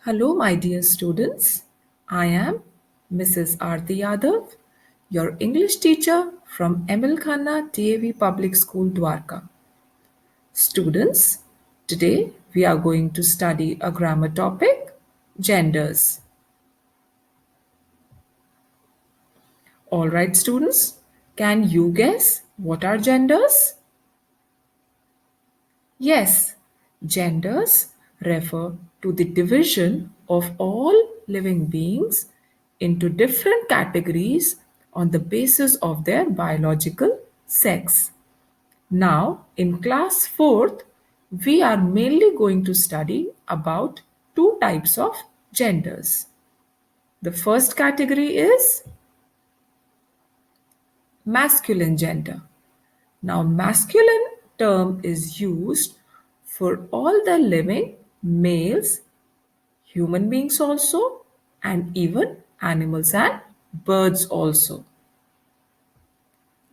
Hello, my dear students. I am Mrs. Aarti Yadav, your English teacher from Emil Khanna TAV Public School, Dwarka. Students, today we are going to study a grammar topic, genders. All right, students, can you guess what are genders? Yes, genders refer to the division of all living beings into different categories on the basis of their biological sex. Now, in class 4th, we are mainly going to study about two types of genders. The first category is masculine gender. Now, masculine term is used for all the living males, human beings also, and even animals and birds also.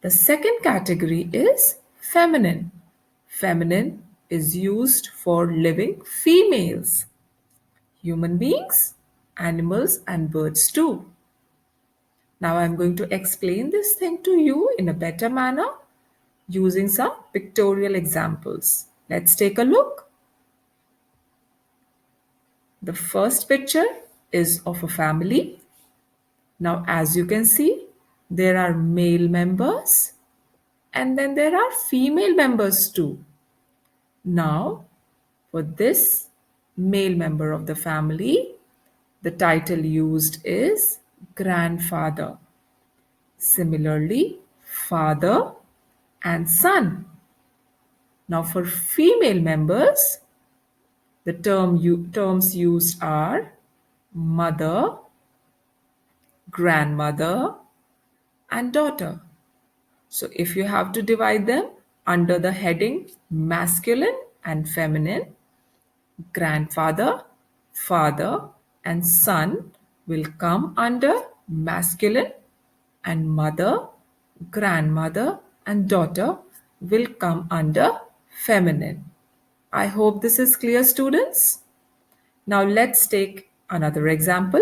The second category is feminine. Feminine is used for living females, human beings, animals, and birds too. Now I'm going to explain this thing to you in a better manner using some pictorial examples. Let's take a look. The first picture is of a family. Now, as you can see, there are male members and then there are female members too. Now, for this male member of the family, the title used is grandfather. Similarly, father and son. Now, for female members, the terms used are mother, grandmother, and daughter. So if you have to divide them under the heading masculine and feminine, grandfather, father, and son will come under masculine, and mother, grandmother, and daughter will come under feminine. I hope this is clear, students. Now let's take another example.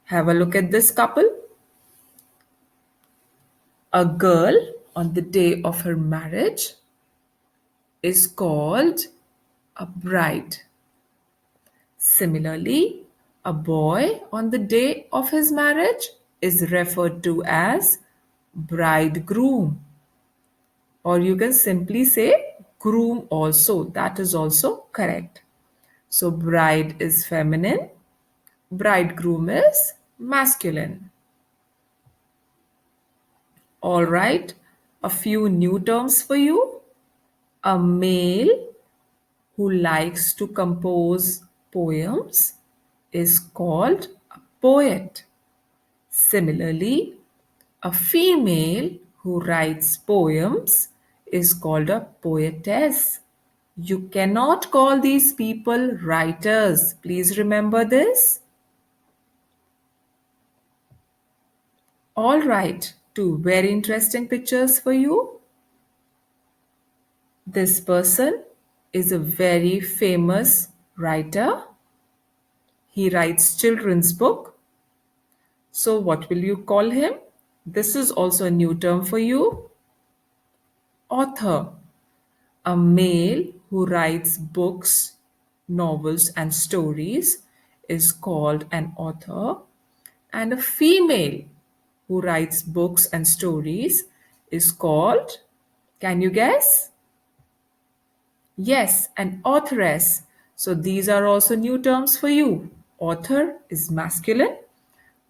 Have a look at this couple. A girl on the day of her marriage is called a bride. Similarly, a boy on the day of his marriage is referred to as bridegroom. Or you can simply say groom also. That is also correct. So bride is feminine, bridegroom is masculine. All right, a few new terms for you. A male who likes to compose poems is called a poet. Similarly, a female who writes poems is called a poetess. You cannot call these people writers. Please remember this. All right, two very interesting pictures for you. This person is a very famous writer. He writes children's book. So what will you call him? This is also a new term for you. Author. A male who writes books, novels, and stories is called an author. And a female who writes books and stories is called, can you guess? Yes, an authoress. So these are also new terms for you. Author is masculine,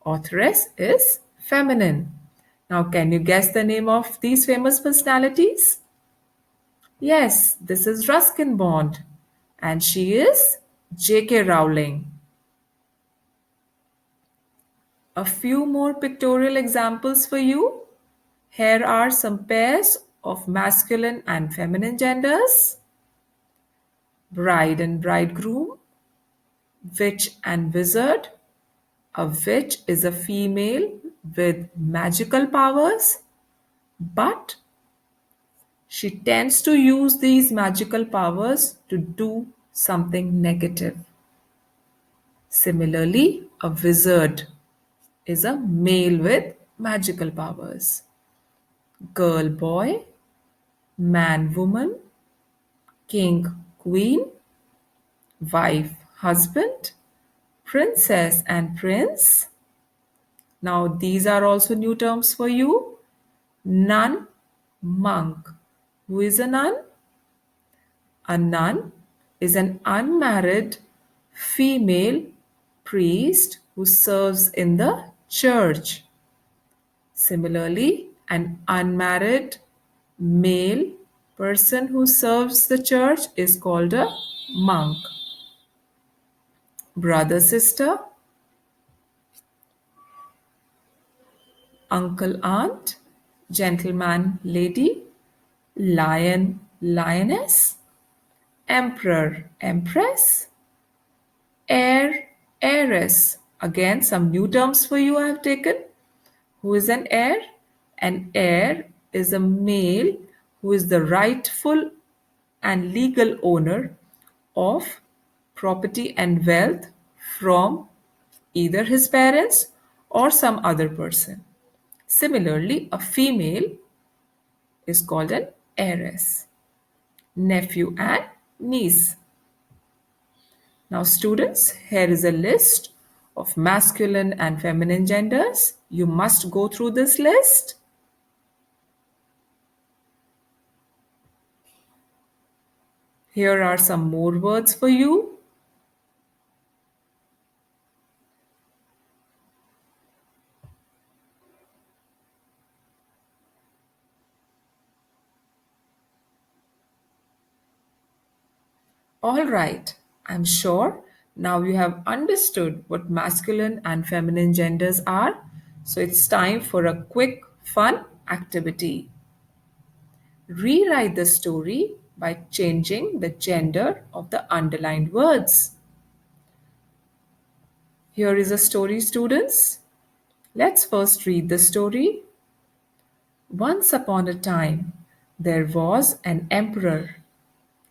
authoress is feminine. Now, can you guess the name of these famous personalities? Yes, this is Ruskin Bond, and she is J.K. Rowling. A few more pictorial examples for you. Here are some pairs of masculine and feminine genders: bride and bridegroom, witch and wizard. A witch is a female with magical powers, but she tends to use these magical powers to do something negative. Similarly, a wizard is a male with magical powers. Girl, boy, man, woman, king, queen, wife, husband, princess, and prince. Now, these are also new terms for you. Nun, monk. Who is a nun? A nun is an unmarried female priest who serves in the church. Similarly, an unmarried male person who serves the church is called a monk. Brother, sister, uncle, aunt, gentleman, lady, lion, lioness, emperor, empress, heir, heiress. Again, some new terms for you I have taken. Who is an heir? An heir is a male who is the rightful and legal owner of property and wealth from either his parents or some other person. Similarly, a female is called an heiress. Nephew and niece. Now, students, here is a list of masculine and feminine genders. You must go through this list. Here are some more words for you. All right, I'm sure now you have understood what masculine and feminine genders are. So it's time for a quick, fun activity. Rewrite the story by changing the gender of the underlined words. Here is a story, students. Let's first read the story. Once upon a time, there was an emperor.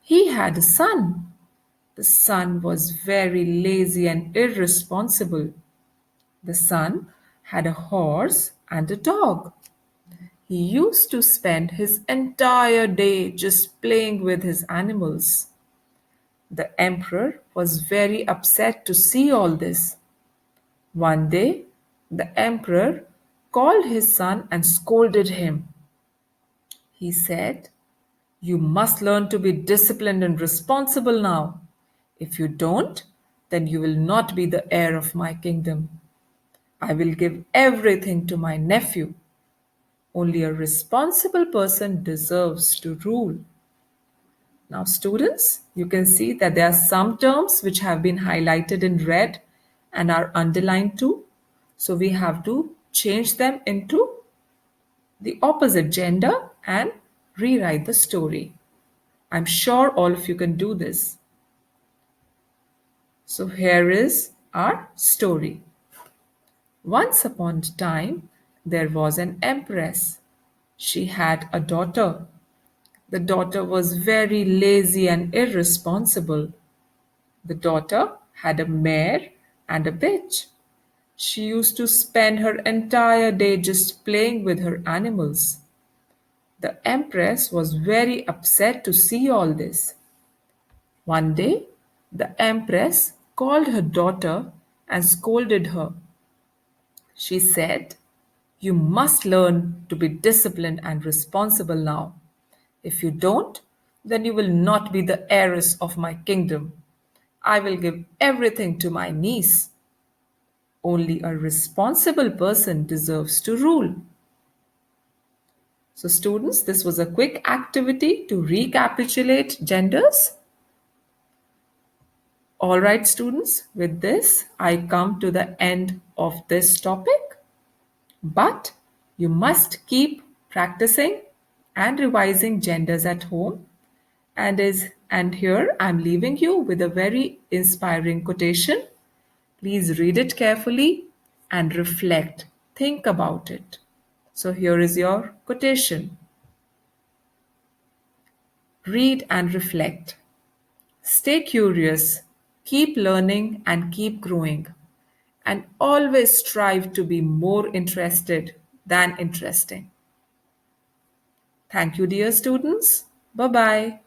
He had a son. The son was very lazy and irresponsible. The son had a horse and a dog. He used to spend his entire day just playing with his animals. The emperor was very upset to see all this. One day, the emperor called his son and scolded him. He said, "You must learn to be disciplined and responsible now. If you don't, then you will not be the heir of my kingdom. I will give everything to my nephew. Only a responsible person deserves to rule." Now, students, you can see that there are some terms which have been highlighted in red and are underlined too. So we have to change them into the opposite gender and rewrite the story. I'm sure all of you can do this. So here is our story. Once upon a time, there was an empress. She had a daughter. The daughter was very lazy and irresponsible. The daughter had a mare and a bitch. She used to spend her entire day just playing with her animals. The empress was very upset to see all this. One day, the empress called her daughter and scolded her. She said, "You must learn to be disciplined and responsible now. If you don't, then you will not be the heiress of my kingdom. I will give everything to my niece. Only a responsible person deserves to rule." So, students, this was a quick activity to recapitulate genders. All right, students, with this, I come to the end of this topic. But you must keep practicing and revising genders at home. And here I'm leaving you with a very inspiring quotation. Please read it carefully and reflect. Think about it. So here is your quotation. Read and reflect. Stay curious. Keep learning and keep growing. And always strive to be more interested than interesting. Thank you, dear students. Bye bye.